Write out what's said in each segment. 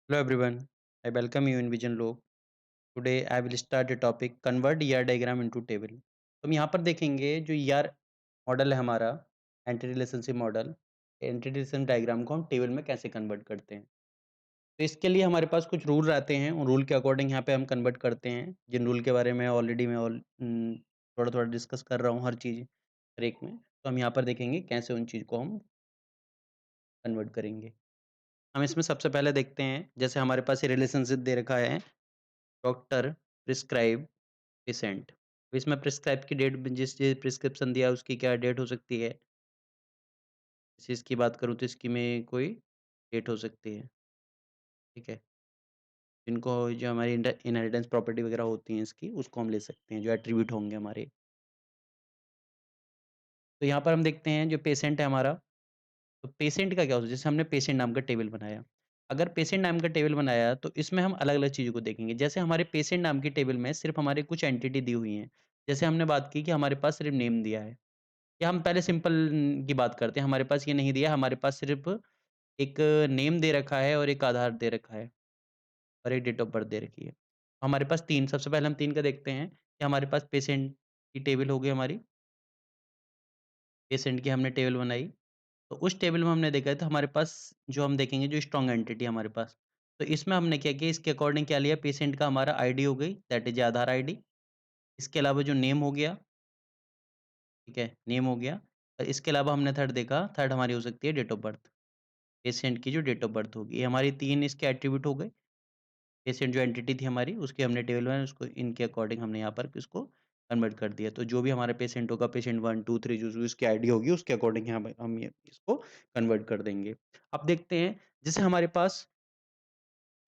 Hello everyone, I welcome you in Vision Log. Today I will start a topic convert ER diagram into table. तो हम यहाँ पर देखेंगे जो ER model है हमारा anti relationship model anti relation diagram को हम टेबल में कैसे कन्वर्ट करते हैं। तो इसके लिए हमारे पास कुछ रूल रहते हैं, उन रूल के अकॉर्डिंग यहाँ पे हम कन्वर्ट करते हैं। जिन रूल के बारे में ऑलरेडी मैं थोड़ा थोड़ा डिस्कस कर रहा हूँ हर चीज़ हर एक में। तो हम यहाँ पर देखेंगे कैसे उन चीज़ को हम कन्वर्ट करेंगे। हम इसमें सबसे पहले देखते हैं, जैसे हमारे पास ये रिलेशनशिप दे रखा है डॉक्टर, प्रिस्क्राइब, पेशेंट। तो इसमें प्रिस्क्राइब की डेट जिस चीज़ प्रिस्क्रिप्शन दिया है उसकी क्या डेट हो सकती है? इस चीज़ की बात करूँ तो इसकी में कोई डेट हो सकती है, ठीक है? जिनको जो हमारी इनहेरिटेंस प्रॉपर्टी वगैरह होती हैं इसकी, उसको हम ले सकते हैं, जो एट्रिब्यूट होंगे हमारे। तो यहाँ पर हम देखते हैं जो पेशेंट है हमारा, तो पेशेंट का क्या होता है? जैसे हमने पेशेंट नाम का टेबल बनाया। अगर पेशेंट नाम का टेबल बनाया तो इसमें हम अलग-अलग चीज़ों को देखेंगे। जैसे हमारे पेशेंट नाम की टेबल में सिर्फ़ हमारे कुछ एंटिटी दी हुई हैं। जैसे हमने बात की कि हमारे पास सिर्फ़ नेम दिया है। या हम पहले सिंपल की बात करते हैं, हमारे पास ये नहीं दिया, हमारे पास सिर्फ़ एक नेम दे रखा है और एक आधार दे रखा है और एक डेट ऑफ़ बर्थ दे रखी है। हमारे पास 3 सबसे पहले हम 3 का देखते हैं कि हमारे पास पेशेंट की टेबल हो गई हमारी, पेशेंट की हमने टेबल बनाई। तो उस टेबल में हमने देखा है तो हमारे पास जो हम देखेंगे जो स्ट्रॉन्ग एंटिटी है हमारे पास। तो इसमें हमने क्या किया इसके अकॉर्डिंग क्या लिया पेशेंट का हमारा आईडी हो गई दैट इज़ आधार आईडी। इसके अलावा जो नेम हो गया, ठीक है? नेम हो गया और इसके अलावा हमने थर्ड देखा, थर्ड हमारी हो सकती है डेट ऑफ़ बर्थ। पेशेंट की जो डेट ऑफ़ बर्थ होगी, ये हमारी 3 इसके एट्रिब्यूट हो गए। पेशेंट जो एंटिटी थी हमारी उसकी हमने टेबल में उसको इनके अकॉर्डिंग हमने यहाँ पर इसको कन्वर्ट कर दिया। तो जो भी हमारा पेशेंट होगा पेशेंट 1, 2, 3 जो जो इसकी आईडी होगी उसके अकॉर्डिंग यहाँ पे हम ये इसको कन्वर्ट कर देंगे। अब देखते हैं जैसे हमारे पास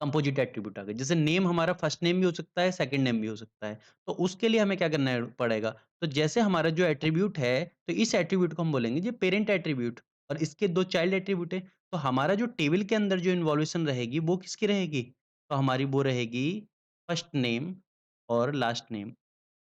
कंपोजिट एट्रीब्यूट आ गए। जैसे नेम हमारा फर्स्ट नेम भी हो सकता है, सेकंड नेम भी हो सकता है। तो उसके लिए हमें क्या करना पड़ेगा? तो जैसे हमारा जो एट्रीब्यूट है, तो इस एट्रीब्यूट को हम बोलेंगे ये पेरेंट एट्रीब्यूट और इसके 2 चाइल्ड एट्रीब्यूट हैं। तो हमारा जो टेबल के अंदर जो इन्वॉल्यूशन रहेगी, वो किसकी रहेगी? तो हमारी वो रहेगी फर्स्ट नेम और लास्ट नेम।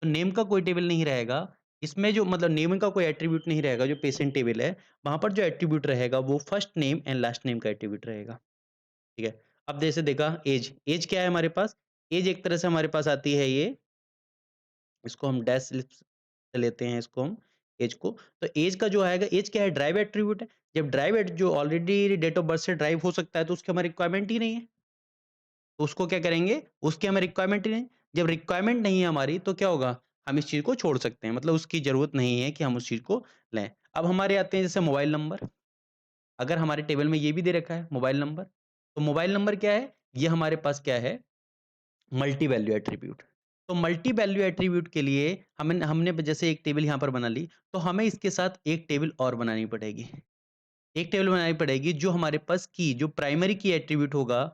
तो नेम का कोई टेबल नहीं रहेगा। इसमें जो मतलब नेम का कोई एट्रीब्यूट नहीं रहेगा, जो पेशेंट टेबल है, वहाँ पर जो एट्रीब्यूट रहेगा, वो first name and last name का एट्रीब्यूट रहेगा। ठीक है। अब जैसे देखा ऐज, ऐज क्या है हमारे पास? ऐज एक तरह से हमारे पास आती है ये, इसको हम डैश लिप्स से लेते हैं इसको हम ऐज को। तो ऐज का जो आएगा ऐज क्या है? ड्राइव एट्रीब्यूट है। जब ड्राइव एट जो ऑलरेडी डेट ऑफ बर्थ से ड्राइव हो सकता है तो उसकी हमारी रिक्वायरमेंट ही नहीं है। तो उसको क्या करेंगे? उसकी हमें रिक्वायरमेंट ही नहीं। जब रिक्वायरमेंट नहीं है हमारी तो क्या होगा? हम इस चीज़ को छोड़ सकते हैं। मतलब उसकी ज़रूरत नहीं है कि हम उस चीज़ को लें। अब हमारे आते हैं जैसे मोबाइल नंबर। अगर हमारे टेबल में ये भी दे रखा है मोबाइल नंबर, तो मोबाइल नंबर क्या है? ये हमारे पास क्या है? Multi value attribute. तो मल्टी वैल्यू एट्रीब्यूट के लिए हमें हमने जैसे एक टेबल यहाँ पर बना ली, तो हमें इसके साथ एक टेबल और बनानी पड़ेगी। एक टेबल बनानी पड़ेगी जो हमारे पास की जो प्राइमरी की एट्रीब्यूट होगा,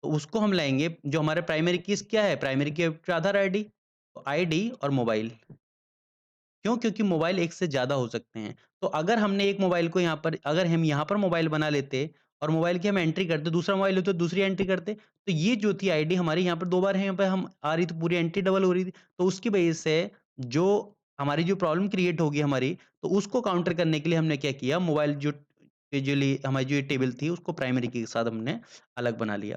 तो उसको हम लाएँगे जो हमारा प्राइमरी कीज़ क्या है? प्राइमरी की आधार आईडी, तो आईडी और मोबाइल। क्यों? क्योंकि मोबाइल एक से ज़्यादा हो सकते हैं। तो अगर हमने एक मोबाइल को यहाँ पर अगर हम यहाँ पर मोबाइल बना लेते और मोबाइल की हम एंट्री करते, दूसरा मोबाइल होता तो दूसरी एंट्री करते, तो ये जो थी आईडी हमारी यहाँ पर 2 बार है, यहाँ पे हम आ रही तो पूरी एंट्री डबल हो रही थी। तो उसकी वजह से जो हमारी जो प्रॉब्लम क्रिएट होगी हमारी, तो उसको काउंटर करने के लिए हमने क्या किया, मोबाइल जो यूजुअली हमारी जो ये टेबल थी उसको प्राइमरी की के साथ हमने अलग बना लिया।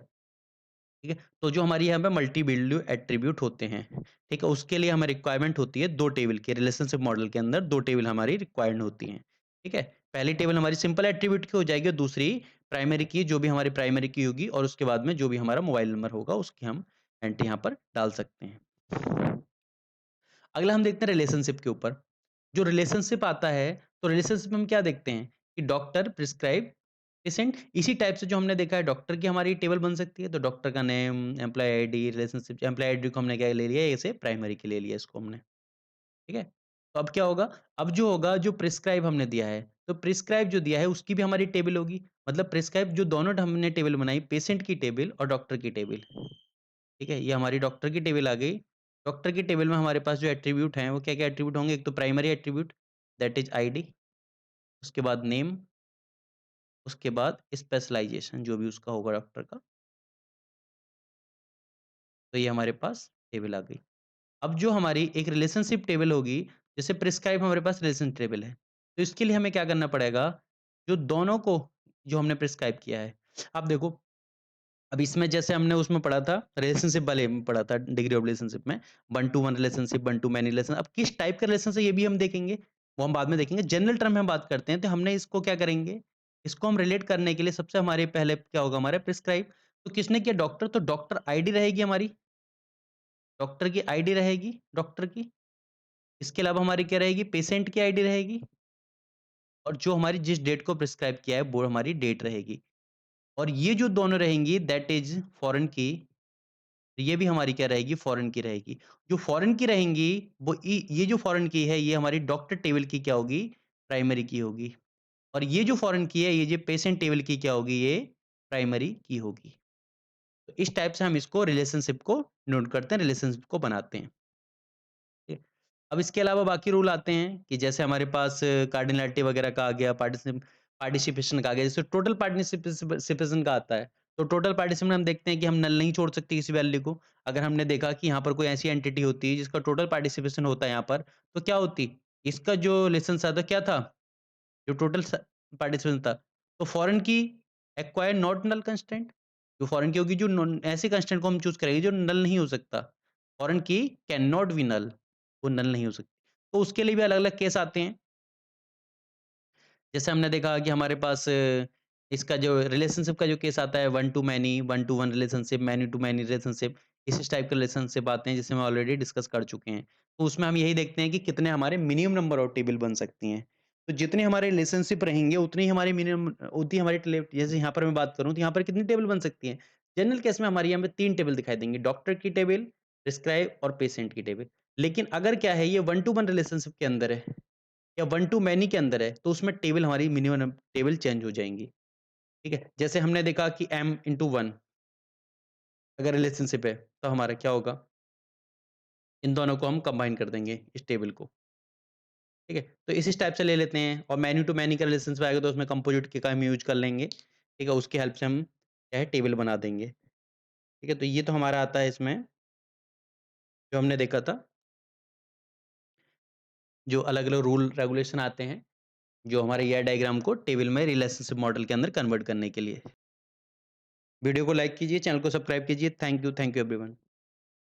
ठीक है? तो जो हमारी यहाँ पे मल्टी वैल्यू एट्रीब्यूट होते हैं, ठीक है? उसके लिए हमें रिक्वायरमेंट होती है 2 टेबल की रिलेशनशिप मॉडल के अंदर 2 टेबल हमारी रिक्वायर्ड होती हैं, ठीक है? पहली टेबल हमारी सिंपल एट्रीब्यूट की हो जाएगी और दूसरी प्राइमरी की जो भी हमारी प्राइमरी की होगी और उसके बाद में जो भी हमारा मोबाइल नंबर होगा उसकी हम एंट्री यहाँ पर डाल सकते हैं। अगला हम देखते हैं रिलेशनशिप के ऊपर। जो रिलेशनशिप आता है, तो रिलेशनशिप में हम क्या देखते हैं कि डॉक्टर प्रिस्क्राइब पेशेंट इसी टाइप से जो हमने देखा है डॉक्टर की हमारी टेबल बन सकती है। तो डॉक्टर का name, employee ID, relationship employee ID को हमने क्या ले लिया, ऐसे प्राइमरी के ले लिया इसको हमने, ठीक है? तो अब क्या होगा, अब जो होगा जो प्रिस्क्राइब हमने दिया है, तो प्रिस्क्राइब जो दिया है उसकी भी हमारी टेबल होगी। मतलब प्रिस्क्राइब जो दोनों हमने टेबल बनाई, पेशेंट की टेबल और डॉक्टर की टेबल। ठीक है? ये हमारी डॉक्टर की टेबल आ गई। डॉक्टर की टेबल में हमारे पास जो एट्रिब्यूट हैं, वो क्या-क्या एट्रिब्यूट होंगे? एक तो primary attribute that is ID, उसके बाद नेम, उसके बाद स्पेशलाइज़ेशन जो भी उसका होगा डॉक्टर का, तो ये हमारे पास टेबल आ गई। अब जो हमारी एक रिलेशनशिप टेबल होगी, जैसे प्रिस्क्राइब हमारे पास रिलेशन टेबल है, तो इसके लिए हमें क्या करना पड़ेगा? जो दोनों को जो हमने प्रिस्क्राइब किया है, अब देखो अब इसमें जैसे हमने उसमें पढ़ा था, रिलेशनशिप वाले में पढ़ा था, डिग्री ऑफ रिलेशनशिप में, one to one relationship, one two many relation. अब किस टाइप का रिलेशनशिप ये भी हम देखेंगे, वो हम बाद में देखेंगे। जनरल टर्म में हम बात करते हैं, तो हमने इसको क्या करेंगे, इसको हम रिलेट करने के लिए सबसे हमारे पहले क्या होगा, हमारा प्रिस्क्राइब। तो किसने किया, डॉक्टर, तो डॉक्टर आईडी रहेगी हमारी, डॉक्टर की आईडी रहेगी, डॉक्टर की। इसके अलावा हमारी क्या रहेगी, पेशेंट की आईडी रहेगी, और जो हमारी जिस डेट को प्रिस्क्राइब किया है वो हमारी डेट रहेगी। और ये जो दोनों रहेंगी दैट इज फॉरेन की, तो ये भी हमारी क्या रहेगी, फॉरेन की रहेगी। जो फॉरेन की रहेंगी वो ये जो फॉरेन की है ये हमारी डॉक्टर टेबल की क्या होगी, प्राइमरी की होगी। और ये जो फॉरेन की है, ये जो पेशेंट टेबल की क्या होगी, ये प्राइमरी की होगी। तो इस टाइप से हम इसको रिलेशनशिप को नोट करते हैं, रिलेशनशिप को बनाते हैं। ठीक है। अब इसके अलावा बाकी रूल आते हैं कि जैसे हमारे पास कार्डिनैलिटी वगैरह का आ गया, पार्टिसिपेशन का आ गया, जैसे टोटल पार्टिसिपेशन का आता है। तो टोटल पार्टिसिपेशन हम देखते हैं कि हम नल नहीं छोड़ सकते किसी वैल्यू को। अगर हमने देखा कि यहाँ पर कोई ऐसी एंटिटी होती है जिसका टोटल पार्टिसिपेशन होता है यहाँ पर, तो क्या होती, इसका जो लेसन था क्या था, जो टोटल पार्टिसिपेशन था, तो फॉरेन की एक्वायर नॉट नल कंस्टेंट, जो फॉरेन की होगी, जो ऐसे कंस्टेंट को हम चूज करेंगे जो नल नहीं हो सकता। फॉरेन की कैन नॉट बी नल, वो नल नहीं हो सकती। तो उसके लिए भी अलग अलग केस आते हैं। जैसे हमने देखा कि हमारे पास इसका जो रिलेशनशिप का जो केस आता है, one to one relationship, many to many relationship, इस टाइप के रिलेशनशिप आते हैं जिसे हम ऑलरेडी डिस्कस कर चुके हैं। तो उसमें हम यही देखते हैं कि कितने हमारे मिनिमम नंबर ऑफ टेबल बन सकती हैं। तो जितने हमारे रिलेशनशिप रहेंगे उतनी ही हमारी मिनिमम, उतनी हमारी जैसे यहाँ पर मैं बात करूँ तो यहाँ पर कितनी टेबल बन सकती हैं। जनरल केस में हमारी यहाँ पे 3 टेबल दिखाई देंगी, डॉक्टर की टेबल, प्रिस्क्राइब और पेशेंट की टेबल। लेकिन अगर क्या है, ये वन टू वन रिलेशनशिप के अंदर है या वन टू मैनी के अंदर है, तो उसमें टेबल हमारी मिनिमम टेबल चेंज हो जाएँगी, ठीक है? जैसे हमने देखा कि m इंटू 1 अगर रिलेशनशिप है, तो हमारा क्या होगा? इन दोनों को हम कंबाइन कर देंगे, इस टेबल को, ठीक है? तो इस टाइप से ले लेते हैं। और मैनी टू मैनी का रिलेशनशिप आएगा तो उसमें कंपोजिट की का हम यूज़ कर लेंगे, ठीक है? उसकी हेल्प से हम क्या है, टेबल बना देंगे, ठीक है? तो ये तो हमारा आता है इसमें, जो हमने देखा था, जो अलग-अलग रूल रेगुलेशन आते हैं, जो हमारे ER डायग्राम को टेबल में रिलेशनशिप मॉडल के अंदर कन्वर्ट करने के लिए। वीडियो को लाइक कीजिए, चैनल को सब्सक्राइब कीजिए। Thank you everyone.